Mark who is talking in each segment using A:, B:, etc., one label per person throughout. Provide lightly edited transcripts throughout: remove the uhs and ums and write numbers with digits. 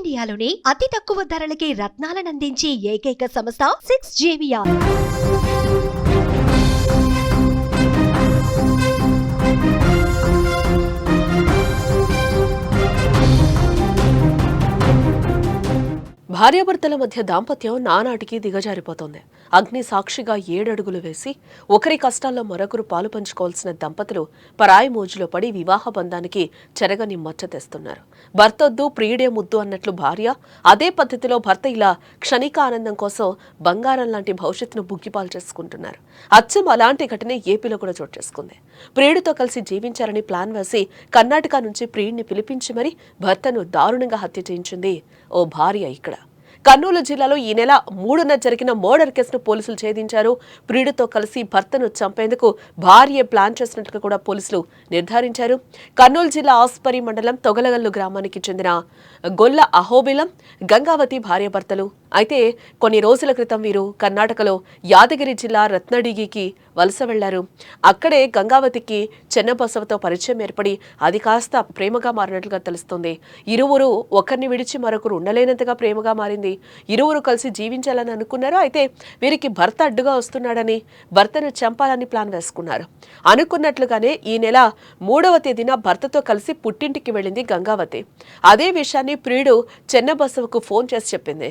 A: ఇండియాలోనే అతి తక్కువ ధరలకి రత్నాలనందించే ఏకైక సంస్థ 6JVR.
B: భార్యాభర్తల మధ్య దాంపత్యం నానాటికి దిగజారిపోతోంది. అగ్ని సాక్షిగా 7 అడుగులు వేసి ఒకరి కష్టాల్లో మరొకరు పాలు పంచుకోవాల్సిన దంపతులు పరాయి మోజులో పడి వివాహ బంధానికి చెరగని మచ్చ తెస్తున్నారు. భర్తొద్దు ప్రియుడే ముద్దు అన్నట్లు భార్య, అదే పద్ధతిలో భర్త ఇలా క్షణిక ఆనందం కోసం బంగారం లాంటి భవిష్యత్తును బుగ్గిపాలు చేసుకుంటున్నారు. అచ్చం అలాంటి ఘటన ఏపీలో కూడా చోటు చేసుకుంది. ప్రియుడితో కలిసి జీవించారని ప్లాన్ వేసి కర్ణాటక నుంచి ప్రియుడిని పిలిపించి మరీ భర్తను దారుణంగా హత్య చేయించింది ఓ భార్య. ఇక్కడ కర్నూలు జిల్లాలో ఈ నెల 3న జరిగిన మర్డర్ కేసును పోలీసులు ఛేదించారు. ప్రియుడితో కలిసి భర్తను చంపేందుకు భార్య ప్లాన్ చేసినట్లుగా కూడా పోలీసులు నిర్ధారించారు. కర్నూలు జిల్లా ఆస్పరి మండలం తొగలగల్లు గ్రామానికి చెందిన గొల్ల అహోబిలం, గంగావతి భార్యాభర్తలు. అయితే కొన్ని రోజుల క్రితం వీరు కర్ణాటకలో యాదగిరి జిల్లా రత్నడిగికి వలస వెళ్లారు. అక్కడే గంగావతికి చెన్నబసవతో పరిచయం ఏర్పడి అది కాస్త ప్రేమగా మారినట్లుగా తెలుస్తోంది. ఇరువురు ఒకరిని విడిచి మరొకరు ఉండలేనంతగా ప్రేమగా మారింది. ఇరువురు కలిసి జీవించాలని అనుకున్నారు. అయితే వీరికి భర్త అడ్డుగా వస్తున్నాడని భర్తను చంపాలని ప్లాన్ వేసుకున్నారు. అనుకున్నట్లుగానే ఈ నెల 3వ తేదీన భర్తతో కలిసి పుట్టింటికి వెళ్ళింది గంగావతి. అదే విషయాన్ని ప్రియుడు చెన్నబసవకు ఫోన్ చేసి చెప్పింది.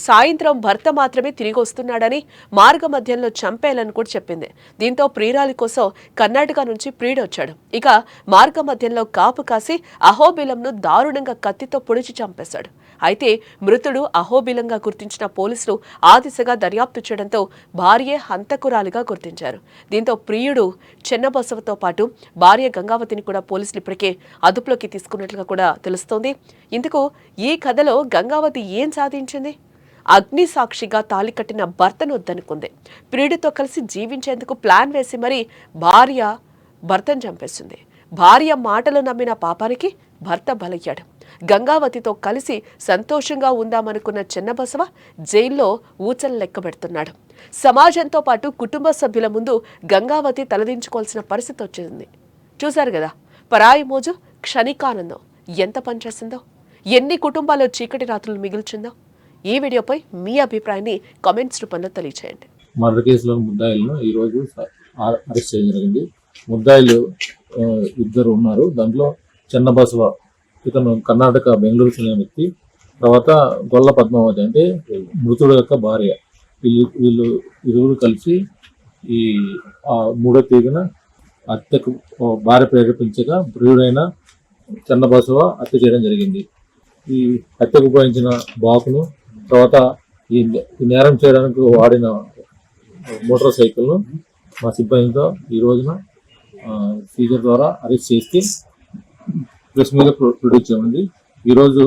B: సాయంత్రం భర్త మాత్రమే తిరిగి వస్తున్నాడని, మార్గ మధ్యంలో చంపేయాలని కూడా చెప్పింది. దీంతో ప్రియురాలి కోసం కర్ణాటక నుంచి ప్రియుడు వచ్చాడు. ఇక మార్గ మధ్యంలో కాపు కాసి అహోబిలంను దారుణంగా కత్తితో పొడిచి చంపేశాడు. అయితే మృతుడు అహోబిలంగా గుర్తించిన పోలీసులు ఆ దిశగా దర్యాప్తు చేయడంతో భార్య హంతకురాలిగా గుర్తించారు. దీంతో ప్రియుడు చెన్నబసవతో పాటు భార్య గంగావతిని కూడా పోలీసులు ఇప్పటికే అదుపులోకి తీసుకున్నట్లుగా కూడా తెలుస్తోంది. ఇందుకు ఈ కథలో గంగావతి ఏం సాధించింది? అగ్ని సాక్షిగా తాళి కట్టిన భర్తను వద్దనుకుంది. ప్రియుడితో కలిసి జీవించేందుకు ప్లాన్ వేసి మరీ భార్య భర్తను చంపేసింది. భార్య మాటలు నమ్మిన పాపానికి భర్త బలయ్యాడు. గంగావతితో కలిసి సంతోషంగా ఉందామనుకున్న చెన్నబసవ జైల్లో ఊచలు లెక్క పెడుతున్నాడు. సమాజంతో పాటు కుటుంబ సభ్యుల ముందు గంగావతి తలదించుకోవాల్సిన పరిస్థితి వచ్చింది. చూశారు కదా, పరాయి మోజు క్షణికానందం ఎంత పనిచేసిందో, ఎన్ని కుటుంబాల్లో చీకటి రాత్రులు మిగిల్చిందో. ఈ వీడియోపై మీ అభిప్రాయాన్ని కామెంట్స్ రూపంలో తెలియచేయండి.
C: మర్డర్ కేసులో ముద్దాయిలను ఈరోజు అరెస్ట్ చేయడం జరిగింది. ముద్దాయిలు 2 ఉన్నారు. దాంట్లో చెన్నబసవ, ఇతను కర్ణాటక బెంగళూరు చెందిన వ్యక్తి. తర్వాత గొల్ల పద్మావతి అంటే మృతుడు యొక్క భార్య. వీళ్ళు ఇరువురు కలిసి ఈ 3వ తేదీన హత్యకు భార్య ప్రేరేపించగా ప్రియుడైన చెన్నబసవ హత్య చేయడం జరిగింది. ఈ హత్యకు ఉపయోగించిన బాకును, తర్వాత ఈ నేరం చేయడానికి వాడిన మోటార్ సైకిల్ను మా సిబ్బందితో ఈ రోజున సీజర్ ద్వారా అరెస్ట్ చేసి ప్రెస్ మీద ప్రొడ్యూస్ చేయమంది. ఈరోజు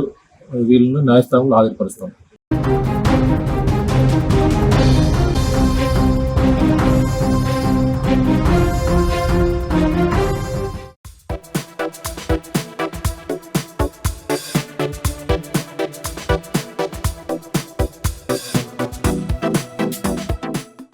C: వీళ్ళని న్యాయస్థానంలో హాజరుపరుస్తాం.